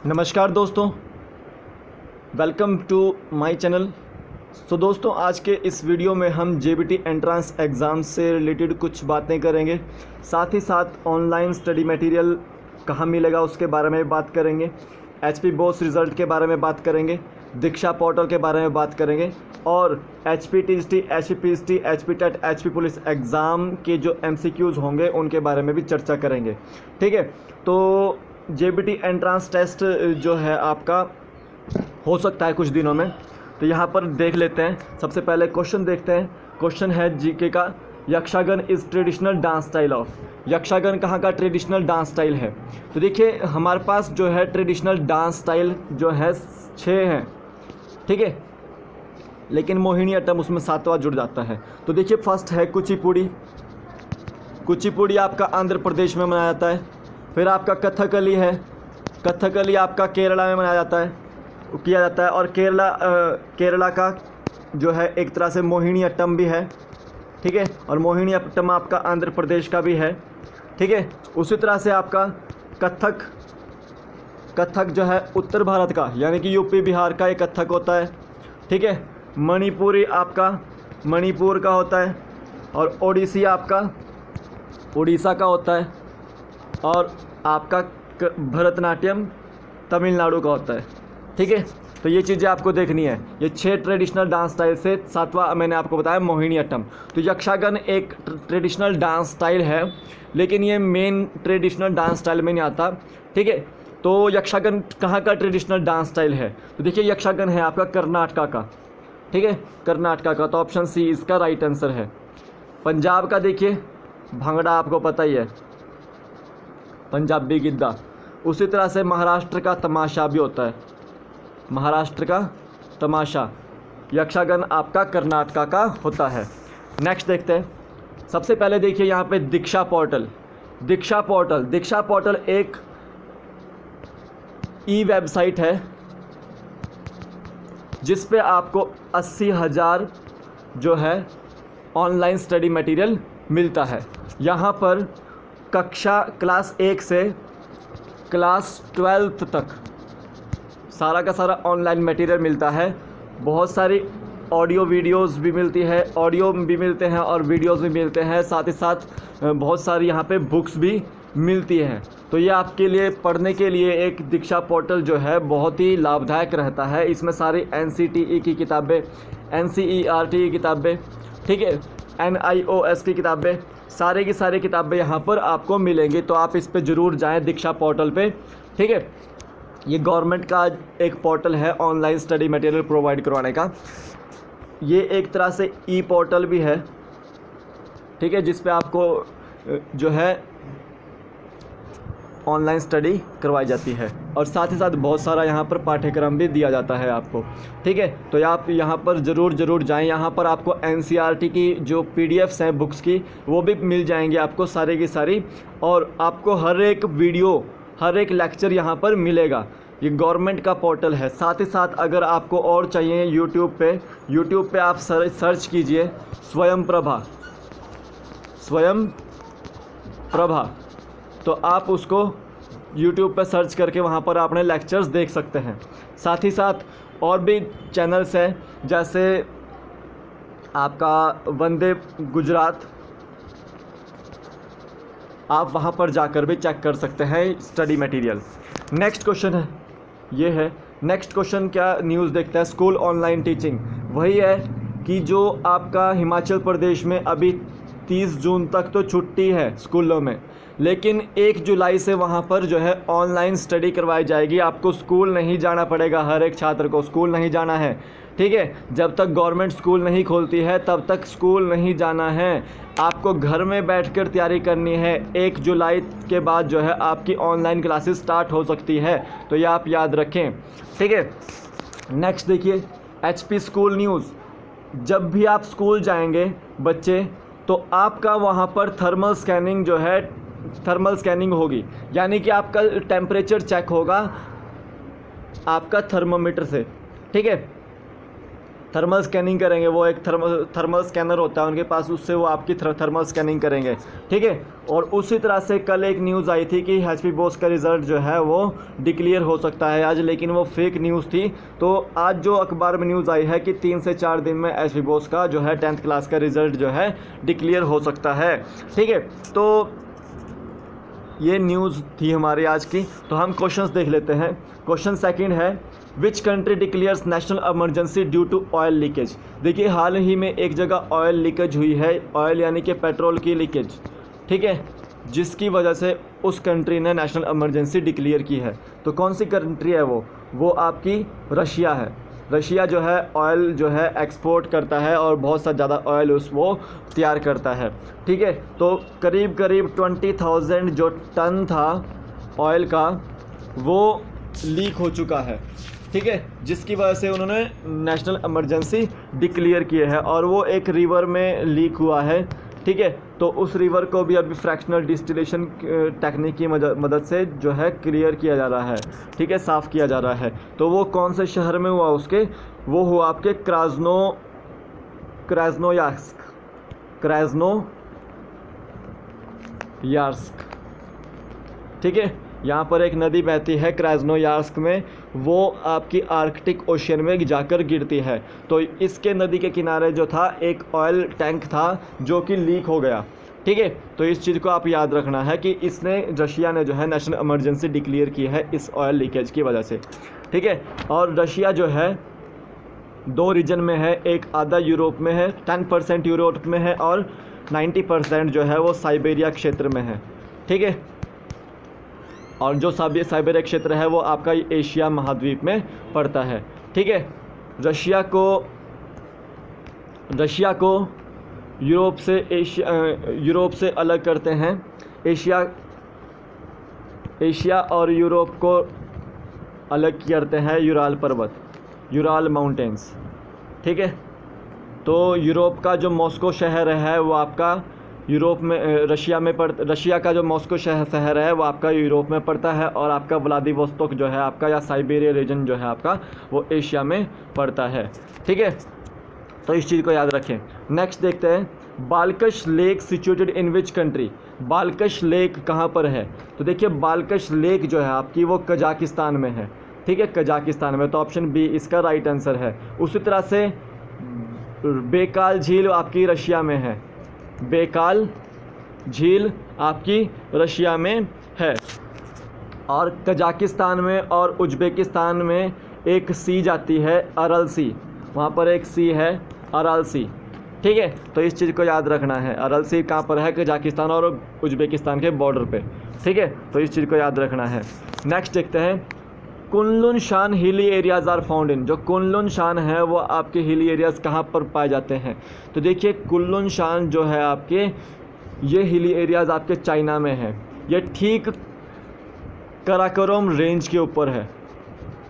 नमस्कार दोस्तों, welcome to my channel. तो दोस्तों, आज के इस वीडियो में हम जेबीटी एंट्रेंस एग्ज़ाम से रिलेटेड कुछ बातें करेंगे। साथ ही साथ ऑनलाइन स्टडी मटेरियल कहाँ मिलेगा उसके बारे में बात करेंगे, एचपी बोस रिज़ल्ट के बारे में बात करेंगे, दीक्षा पोर्टल के बारे में बात करेंगे और HP TGT, HP PHT, HP TET, HP police exam के जो एमसीक्यूज़ होंगे उनके बारे में भी चर्चा करेंगे। ठीक है, तो जेबीटी एंट्रेंस टेस्ट जो है आपका हो सकता है कुछ दिनों में, तो यहाँ पर देख लेते हैं। सबसे पहले क्वेश्चन देखते हैं। क्वेश्चन है जीके का, Yakshagana is traditional dance style of. Yakshagana कहाँ का ट्रेडिशनल डांस स्टाइल है? तो देखिए, हमारे पास जो है ट्रेडिशनल डांस स्टाइल जो है 6 हैं, ठीक है, लेकिन मोहिनी अट्टम उसमें 7वां जुड़ जाता है। तो देखिए, फर्स्ट है कुचिपुड़ी। कुचिपुड़ी आपका आंध्र प्रदेश में मनाया जाता है। फिर आपका कथकली है। कथकली आपका केरला में मनाया जाता है, किया जाता है। और केरला का जो है एक तरह से मोहिनी अट्टम भी है, ठीक है, और मोहिनी अट्टम आपका आंध्र प्रदेश का भी है, ठीक है। उसी तरह से आपका कथक जो है उत्तर भारत का, यानी कि यूपी बिहार का एक कथक होता है, ठीक है। मणिपुरी आपका मणिपुर का होता है और ओडिसी आपका उड़ीसा का होता है और आपका भरतनाट्यम तमिलनाडु का होता है, ठीक है। तो ये चीज़ें आपको देखनी है। ये 6 ट्रेडिशनल डांस स्टाइल से 7वां मैंने आपको बताया मोहिनी अट्टम। तो यक्षागन एक ट्रेडिशनल डांस स्टाइल है, लेकिन ये मेन ट्रेडिशनल डांस स्टाइल में नहीं आता, ठीक है। तो यक्षागन कहाँ का ट्रेडिशनल डांस स्टाइल है? तो देखिए, यक्षागन है आपका कर्नाटका का, ठीक है, कर्नाटका का। तो ऑप्शन सी इसका राइट आंसर है। पंजाब का देखिए, भांगड़ा आपको पता ही है, पंजाबी गिद्दा। उसी तरह से महाराष्ट्र का तमाशा भी होता है, महाराष्ट्र का तमाशा। यक्षागन आपका कर्नाटका का होता है। नेक्स्ट देखते हैं। सबसे पहले देखिए यहाँ पे दीक्षा पोर्टल। दीक्षा पोर्टल एक ई वेबसाइट है जिस पे आपको 80,000 जो है ऑनलाइन स्टडी मटेरियल मिलता है। यहाँ पर क्लास 1 से क्लास 12th तक सारा का सारा ऑनलाइन मटेरियल मिलता है। बहुत सारी ऑडियो वीडियोस भी मिलती है, ऑडियो भी मिलते हैं और वीडियोस भी मिलते हैं। साथ ही साथ बहुत सारी यहाँ पे बुक्स भी मिलती हैं। तो ये आपके लिए पढ़ने के लिए एक दीक्षा पोर्टल जो है बहुत ही लाभदायक रहता है। इसमें सारी NCTE की किताबें, NCERT की किताबें, ठीक है, NIOS की किताबें, सारे की सारी किताबें यहाँ पर आपको मिलेंगी। तो आप इस पे ज़रूर जाएं, दीक्षा पोर्टल पे, ठीक है। ये गवर्नमेंट का एक पोर्टल है ऑनलाइन स्टडी मटेरियल प्रोवाइड करवाने का। ये एक तरह से ई पोर्टल भी है, ठीक है, जिस पे आपको जो है ऑनलाइन स्टडी करवाई जाती है और साथ ही साथ बहुत सारा यहाँ पर पाठ्यक्रम भी दिया जाता है आपको, ठीक है। तो आप यहाँ पर ज़रूर जाएं। यहाँ पर आपको NCERT की जो PDFs हैं बुक्स की, वो भी मिल जाएंगी आपको सारी की सारी, और आपको हर एक वीडियो, हर एक लेक्चर यहाँ पर मिलेगा। ये गवर्नमेंट का पोर्टल है। साथ ही साथ अगर आपको और चाहिए, यूट्यूब पे आप सर्च कीजिए स्वयं प्रभा, तो आप उसको यूट्यूब पर सर्च करके वहाँ पर अपने लेक्चर्स देख सकते हैं। साथ ही साथ और भी चैनल्स हैं, जैसे आपका वंदे गुजरात, आप वहाँ पर जाकर भी चेक कर सकते हैं स्टडी मटेरियल। नेक्स्ट क्वेश्चन है, ये है नेक्स्ट क्वेश्चन। क्या न्यूज़ देखते हैं? स्कूल ऑनलाइन टीचिंग वही है कि जो आपका हिमाचल प्रदेश में अभी 30 जून तक तो छुट्टी है स्कूलों में, लेकिन 1 जुलाई से वहाँ पर जो है ऑनलाइन स्टडी करवाई जाएगी। आपको स्कूल नहीं जाना पड़ेगा, हर एक छात्र को स्कूल नहीं जाना है, ठीक है। जब तक गवर्नमेंट स्कूल नहीं खोलती है तब तक स्कूल नहीं जाना है। आपको घर में बैठकर तैयारी करनी है। 1 जुलाई के बाद जो है आपकी ऑनलाइन क्लासेस स्टार्ट हो सकती है, तो ये आप याद रखें, ठीक है। नेक्स्ट देखिए, HP स्कूल न्यूज़। जब भी आप स्कूल जाएंगे बच्चे, तो आपका वहाँ पर थर्मल स्कैनिंग होगी, यानी कि आपका टेम्परेचर चेक होगा आपका थर्मामीटर से, ठीक है। थर्मल स्कैनिंग करेंगे, वो एक थर्मल स्कैनर होता है उनके पास, उससे वो आपकी थर्मल स्कैनिंग करेंगे, ठीक है। और उसी तरह से कल एक न्यूज़ आई थी कि HP बोस का रिज़ल्ट जो है वो डिक्लेयर हो सकता है आज, लेकिन वो फेक न्यूज़ थी। तो आज जो अखबार में न्यूज़ आई है कि 3 से 4 दिन में HP बोस का जो है 10th क्लास का रिज़ल्ट जो है डिक्लेयर हो सकता है, ठीक है। तो ये न्यूज़ थी हमारी आज की। तो हम क्वेश्चंस देख लेते हैं। क्वेश्चन सेकंड है, which country declares national emergency due to oil leakage. देखिए हाल ही में एक जगह ऑयल लीकेज हुई है, ऑयल यानी कि पेट्रोल की लीकेज, ठीक है, जिसकी वजह से उस कंट्री ने नेशनल इमरजेंसी डिक्लेयर की है। तो कौन सी कंट्री है वो आपकी रशिया है। रशिया जो है ऑयल जो है एक्सपोर्ट करता है और बहुत सा ज़्यादा ऑयल वो तैयार करता है, ठीक है। तो करीब 20,000 जो टन था ऑयल का वो लीक हो चुका है, ठीक है, जिसकी वजह से उन्होंने नेशनल इमरजेंसी डिक्लेयर किए है। और वो एक रिवर में लीक हुआ है, ठीक है। तो उस रिवर को भी अभी फ्रैक्शनल डिस्टिलेशन टेक्निक की मदद से जो है क्लियर किया जा रहा है, ठीक है, साफ़ किया जा रहा है। तो वो कौन से शहर में हुआ उसके, वो हुआ आपके क्रास्नोयार्स्क, ठीक है। यहाँ पर एक नदी बहती है क्रास्नोयार्स्क में, वो आपकी आर्कटिक ओशियन में जाकर गिरती है। तो इसके नदी के किनारे जो था एक ऑयल टैंक था जो कि लीक हो गया, ठीक है। तो इस चीज़ को आप याद रखना है कि रशिया ने जो है नेशनल इमरजेंसी डिक्लेयर की है इस ऑयल लीकेज की वजह से, ठीक है। और रशिया जो है 2 रीजन में है, एक आधा यूरोप में है, 10% यूरोप में है और 90% जो है वो साइबेरिया क्षेत्र में है, ठीक है। और जो साइबेरिया क्षेत्र है वो आपका एशिया महाद्वीप में पड़ता है, ठीक है। रशिया को यूरोप से अलग करते हैं। एशिया और यूरोप को अलग करते हैं यूराल पर्वत, यूराल माउंटेन्स, ठीक है। तो यूरोप का जो मॉस्को शहर है वो आपका रशिया का जो मॉस्को शहर है वो आपका यूरोप में पड़ता है, और आपका व्लादिवोस्तोक जो है आपका या साइबेरिया रीजन जो है आपका वो एशिया में पड़ता है, ठीक है। तो इस चीज़ को याद रखें। नेक्स्ट देखते हैं, Balkhash lake situated in which country. Balkhash lake कहाँ पर है। तो देखिए बाल्कश लेक जो है आपकी वो कजाकिस्तान में है, ठीक है, कजाकिस्तान में। तो ऑप्शन बी इसका राइट आंसर है। उसी तरह से बेकाल झील आपकी रशिया में है, बेकाल झील आपकी रशिया में है। और कजाकिस्तान में और उज्बेकिस्तान में एक सी जाती है अरल सी, वहाँ पर एक सी है अरल सी, ठीक है। तो इस चीज़ को याद रखना है, अरल सी कहाँ पर है, कजाकिस्तान और उज्बेकिस्तान के बॉर्डर पे, ठीक है। तो इस चीज़ को याद रखना है। नेक्स्ट देखते हैं, कुनलुन शान हिली एरियाज़ आर फाउंड इन। जो कुनलुन शान है वो आपके हिली एरियाज़ कहाँ पर पाए जाते हैं। तो देखिए कुनलुन शान जो है आपके ये हिली एरियाज़ आपके चाइना में है, ये ठीक कराकोरम रेंज के ऊपर है।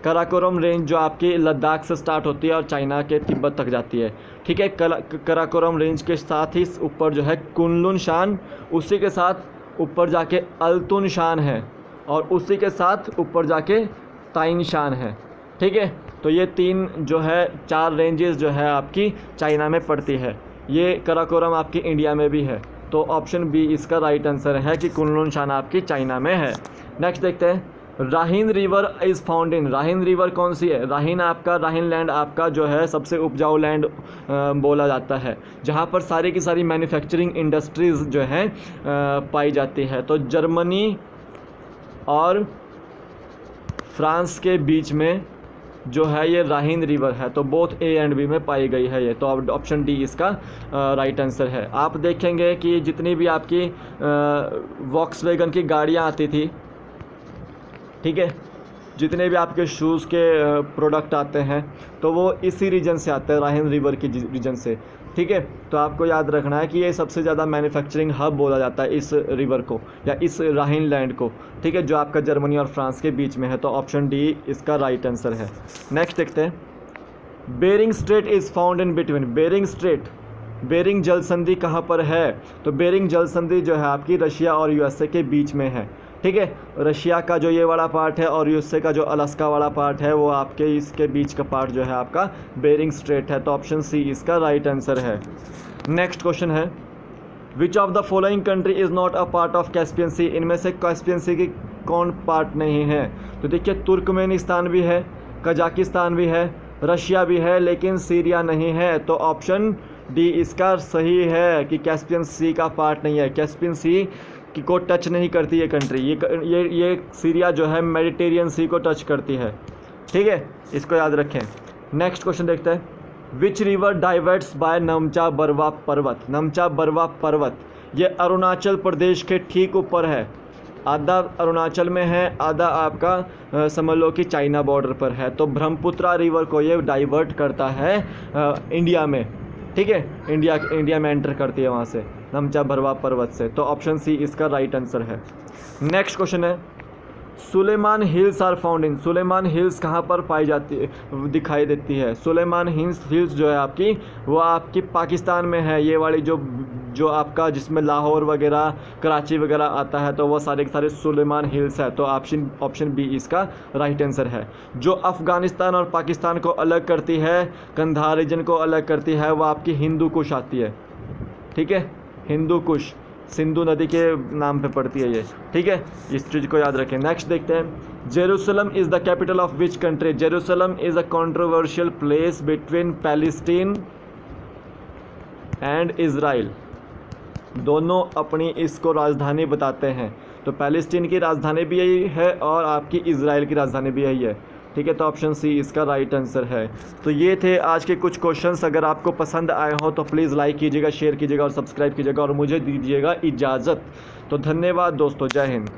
कराकोरम रेंज जो आपकी लद्दाख से स्टार्ट होती है और चाइना के तिब्बत तक जाती है, ठीक है। कराकोरम रेंज के साथ ही ऊपर जो है कुनलुन शान, उसी के साथ ऊपर जाके अल्तुन शान है, और उसी के साथ ऊपर जाके ताइन शान है, ठीक है। तो ये 3 जो है 4 रेंजेस जो है आपकी चाइना में पड़ती है। ये कराकोरम आपकी इंडिया में भी है। तो ऑप्शन बी इसका राइट आंसर है कि कुनलुन शान आपकी चाइना में है। नेक्स्ट देखते हैं, राहिन रिवर इज़ फाउंड इन। राहिन रिवर कौन सी है। राहिन लैंड आपका जो है सबसे उपजाऊ लैंड बोला जाता है, जहाँ पर सारी की सारी मैन्युफैक्चरिंग इंडस्ट्रीज़ जो हैं पाई जाती है। तो जर्मनी और फ्रांस के बीच में जो है ये राहिन रिवर है। तो बोथ ए एंड बी में पाई गई है ये। तो ऑप्शन डी इसका राइट आंसर है। आप देखेंगे कि जितनी भी आपकी वॉक्सवैगन की गाड़ियाँ आती थी, ठीक है, जितने भी आपके शूज़ के प्रोडक्ट आते हैं तो वो इसी रीजन से आते हैं, राहिन रिवर की रीजन से, ठीक है। तो आपको याद रखना है कि ये सबसे ज़्यादा मैन्युफैक्चरिंग हब बोला जाता है इस रिवर को या इस राहिन लैंड को, ठीक है, जो आपका जर्मनी और फ्रांस के बीच में है। तो ऑप्शन डी इसका राइट आंसर है। नेक्स्ट देखते हैं, Bering strait is found in between. Bering जल संधि कहाँ पर है। तो बेरिंग जल संधि जो है आपकी रशिया और यूएसए के बीच में है, ठीक है। रशिया का जो ये वाला पार्ट है और यूएसए का जो अलास्का वाला पार्ट है वो आपके इसके बीच का पार्ट जो है आपका बेरिंग स्ट्रेट है। तो ऑप्शन सी इसका राइट आंसर है। नेक्स्ट क्वेश्चन है, which of the following country is not a part of Caspian Sea, इनमें से कैस्पियन सी की कौन पार्ट नहीं है? तो देखिए तुर्कमेनिस्तान भी है, कजाकिस्तान भी है, रशिया भी है, लेकिन सीरिया नहीं है। तो ऑप्शन डी इसका सही है कि कैस्पियन सी का पार्ट नहीं है। कैस्पियन सी की को टच नहीं करती ये कंट्री, ये सीरिया जो है मेडिटेरियन सी को टच करती है। ठीक है, इसको याद रखें। नेक्स्ट क्वेश्चन देखते हैं, which river diverts by Namcha Barwa पर्वत। नमचा बरवा पर्वत ये अरुणाचल प्रदेश के ठीक ऊपर है, आधा अरुणाचल में है, आधा आपका समझ लो कि चाइना बॉर्डर पर है। तो ब्रह्मपुत्रा रिवर को ये डाइवर्ट करता है इंडिया में। ठीक है, इंडिया में एंटर करती है वहाँ से, नमचा बरवा पर्वत से। तो ऑप्शन सी इसका राइट आंसर है। नेक्स्ट क्वेश्चन है, Sulaiman hills are found in. Sulaiman hills कहाँ पर पाई जाती है, दिखाई देती है? सुलेमान हिल्स जो है आपकी वो आपकी पाकिस्तान में है। ये वाली जो आपका जिसमें लाहौर वगैरह कराची वगैरह आता है, तो वो सारे के सारे सुलेमान हिल्स है। तो ऑप्शन बी इसका राइट आंसर है। जो अफ़गानिस्तान और पाकिस्तान को अलग करती है, कंधार रीजन को अलग करती है, वो आपकी हिंदू कुश आती है। ठीक है, हिंदू कुश सिंधु नदी के नाम पे पड़ती है ये। ठीक है, इस चीज़ को याद रखें। नेक्स्ट देखते हैं, Jerusalem is the capital of which country. Jerusalem is a controversial place between Palestine and Israel. दोनों अपनी इसको राजधानी बताते हैं। तो पैलेस्टीन की राजधानी भी यही है और आपकी इज़राइल की राजधानी भी यही है। ठीक है, तो ऑप्शन सी इसका राइट आंसर है। तो ये थे आज के कुछ क्वेश्चंस। अगर आपको पसंद आए हो तो प्लीज़ लाइक कीजिएगा, शेयर कीजिएगा और सब्सक्राइब कीजिएगा और मुझे दीजिएगा इजाज़त। तो धन्यवाद दोस्तों, जय हिंद।